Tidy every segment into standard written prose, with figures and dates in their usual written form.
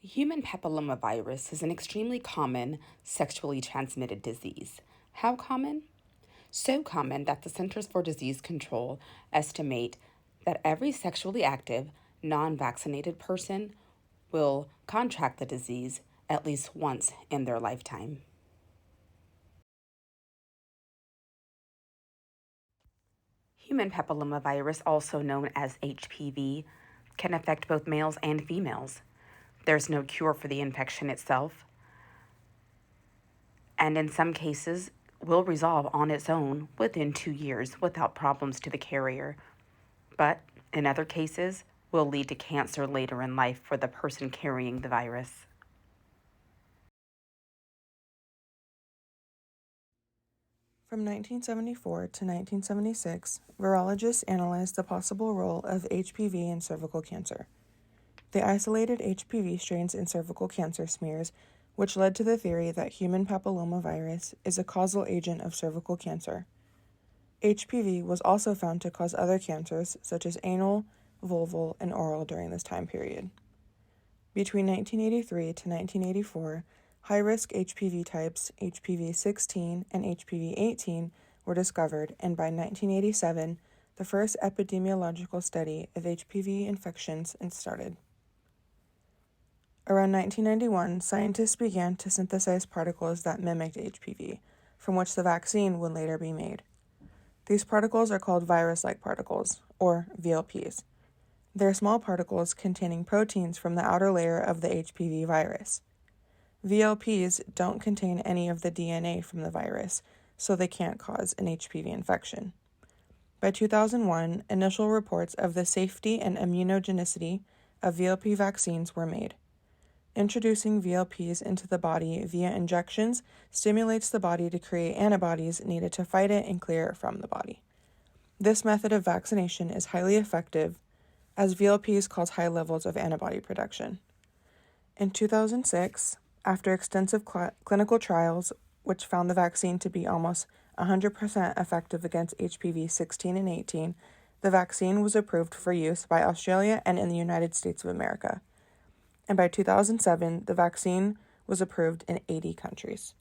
Human papillomavirus is an extremely common sexually transmitted disease. How common? So common that the Centers for Disease Control estimate that every sexually active, non-vaccinated person will contract the disease at least once in their lifetime. Human papillomavirus, also known as HPV, can affect both males and females. There's no cure for the infection itself, and in some cases will resolve on its own within 2 years without problems to the carrier, but in other cases will lead to cancer later in life for the person carrying the virus. From 1974 to 1976, virologists analyzed the possible role of HPV in cervical cancer. They isolated HPV strains in cervical cancer smears, which led to the theory that human papillomavirus is a causal agent of cervical cancer. HPV was also found to cause other cancers, such as anal, vulval, and oral during this time period. Between 1983 to 1984, high-risk HPV types, HPV-16 and HPV-18, were discovered, and by 1987, the first epidemiological study of HPV infections started. Around 1991, scientists began to synthesize particles that mimicked HPV, from which the vaccine would later be made. These particles are called virus-like particles, or VLPs. They're small particles containing proteins from the outer layer of the HPV virus. VLPs don't contain any of the DNA from the virus, so they can't cause an HPV infection. By 2001, initial reports of the safety and immunogenicity of VLP vaccines were made. Introducing VLPs into the body via injections stimulates the body to create antibodies needed to fight it and clear it from the body. This method of vaccination is highly effective, as VLPs cause high levels of antibody production. In 2006, after extensive clinical trials, which found the vaccine to be almost 100% effective against HPV 16 and 18, the vaccine was approved for use by Australia and in the United States of America. And by 2007, the vaccine was approved in 80 countries.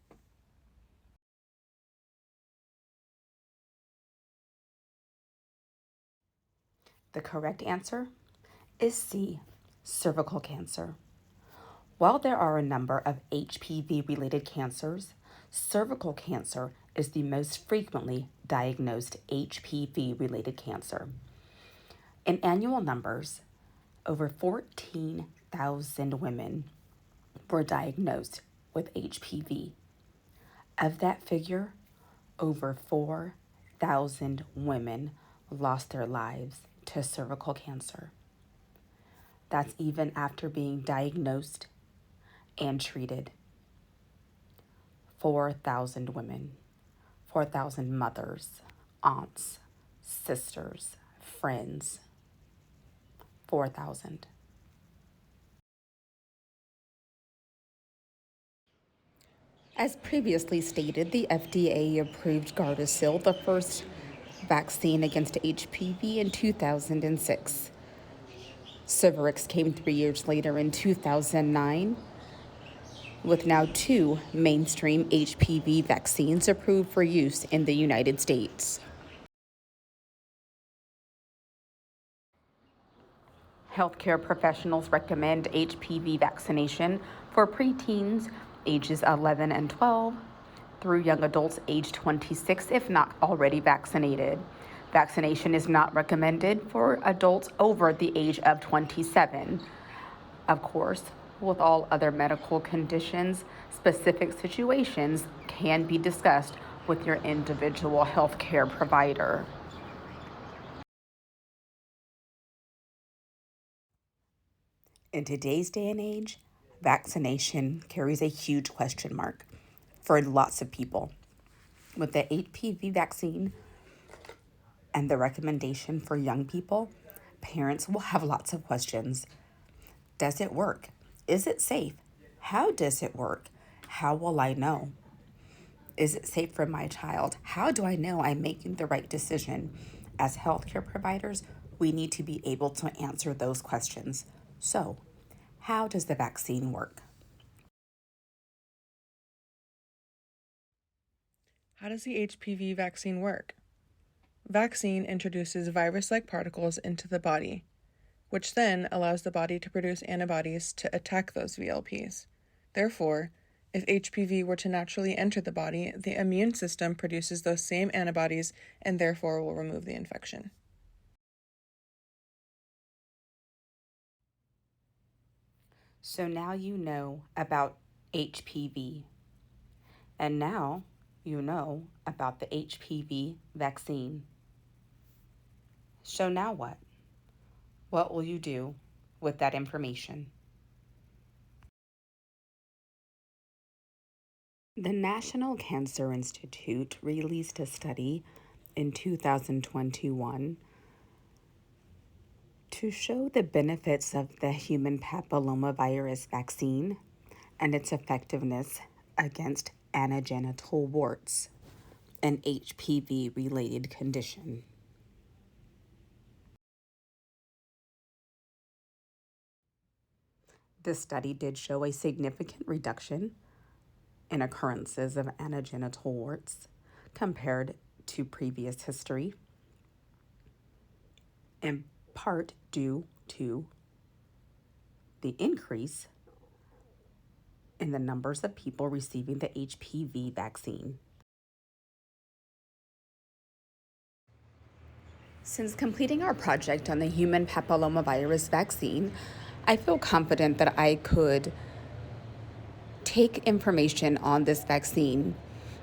The correct answer is C, cervical cancer. While there are a number of HPV-related cancers, cervical cancer is the most frequently diagnosed HPV-related cancer. In annual numbers, over 14,000 women were diagnosed with HPV. Of that figure, over 4,000 women lost their lives to cervical cancer. That's even after being diagnosed and treated. 4,000 women, 4,000 mothers, aunts, sisters, friends, 4,000. As previously stated, the FDA approved Gardasil, the first vaccine against HPV, in 2006. Cervarix came 3 years later in 2009, with now 2 mainstream HPV vaccines approved for use in the United States. Healthcare professionals recommend HPV vaccination for preteens ages 11 and 12 through young adults age 26 if not already vaccinated. Vaccination is not recommended for adults over the age of 27. Of course, with all other medical conditions, specific situations can be discussed with your individual healthcare provider. In today's day and age, vaccination carries a huge question mark for lots of people. With the HPV vaccine and the recommendation for young people, parents will have lots of questions. Does it work? Is it safe? How does it work? How will I know? Is it safe for my child? How do I know I'm making the right decision? As healthcare providers, we need to be able to answer those questions. So, How does the vaccine work? How does the HPV vaccine work? Vaccine introduces virus-like particles into the body, which then allows the body to produce antibodies to attack those VLPs. Therefore, if HPV were to naturally enter the body, the immune system produces those same antibodies and therefore will remove the infection. So now you know about HPV, and now you know about the HPV vaccine. So now what? What will you do with that information? The National Cancer Institute released a study in 2021 to show the benefits of the human papillomavirus vaccine and its effectiveness against anogenital warts, an HPV-related condition. This study did show a significant reduction in occurrences of anogenital warts compared to previous history, in part due to the increase in the numbers of people receiving the HPV vaccine. Since completing our project on the human papillomavirus vaccine, I feel confident that I could take information on this vaccine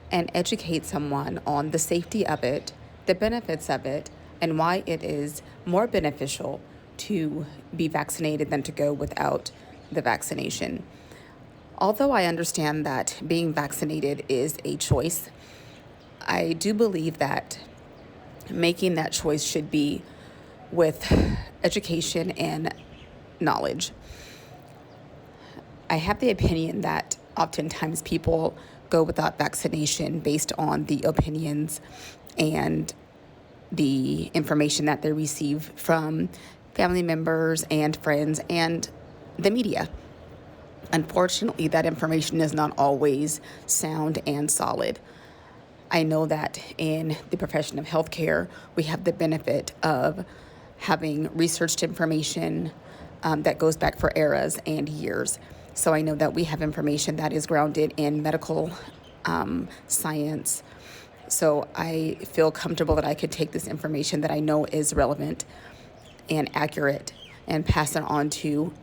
and educate someone on the safety of it, the benefits of it, and why it is more beneficial to be vaccinated than to go without the vaccination. Although I understand that being vaccinated is a choice, I do believe that making that choice should be with education and knowledge. I have the opinion that oftentimes people go without vaccination based on the opinions and the information that they receive from family members and friends and the media. Unfortunately, that information is not always sound and solid. I know that in the profession of healthcare, we have the benefit of having researched information that goes back for eras and years. So I know that we have information that is grounded in medical science. So I feel comfortable that I could take this information that I know is relevant and accurate and pass it on to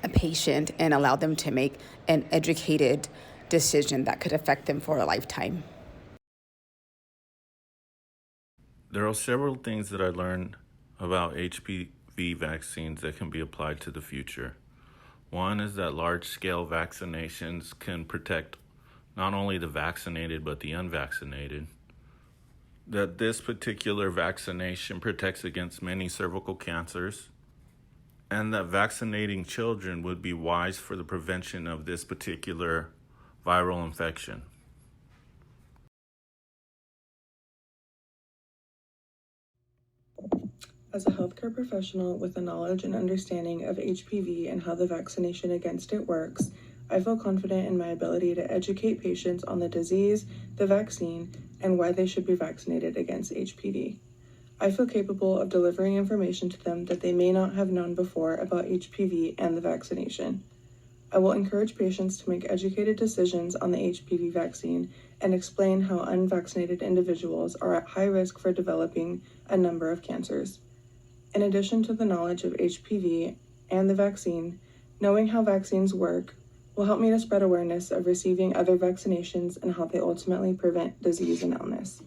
a patient and allow them to make an educated decision that could affect them for a lifetime. There are several things that I learned about HPV vaccines that can be applied to the future. One is that large-scale vaccinations can protect not only the vaccinated but the unvaccinated. That this particular vaccination protects against many cervical cancers, and that vaccinating children would be wise for the prevention of this particular viral infection. As a healthcare professional with a knowledge and understanding of HPV and how the vaccination against it works, I feel confident in my ability to educate patients on the disease, the vaccine, and why they should be vaccinated against HPV. I feel capable of delivering information to them that they may not have known before about HPV and the vaccination. I will encourage patients to make educated decisions on the HPV vaccine and explain how unvaccinated individuals are at high risk for developing a number of cancers. In addition to the knowledge of HPV and the vaccine, knowing how vaccines work will help me to spread awareness of receiving other vaccinations and how they ultimately prevent disease and illness.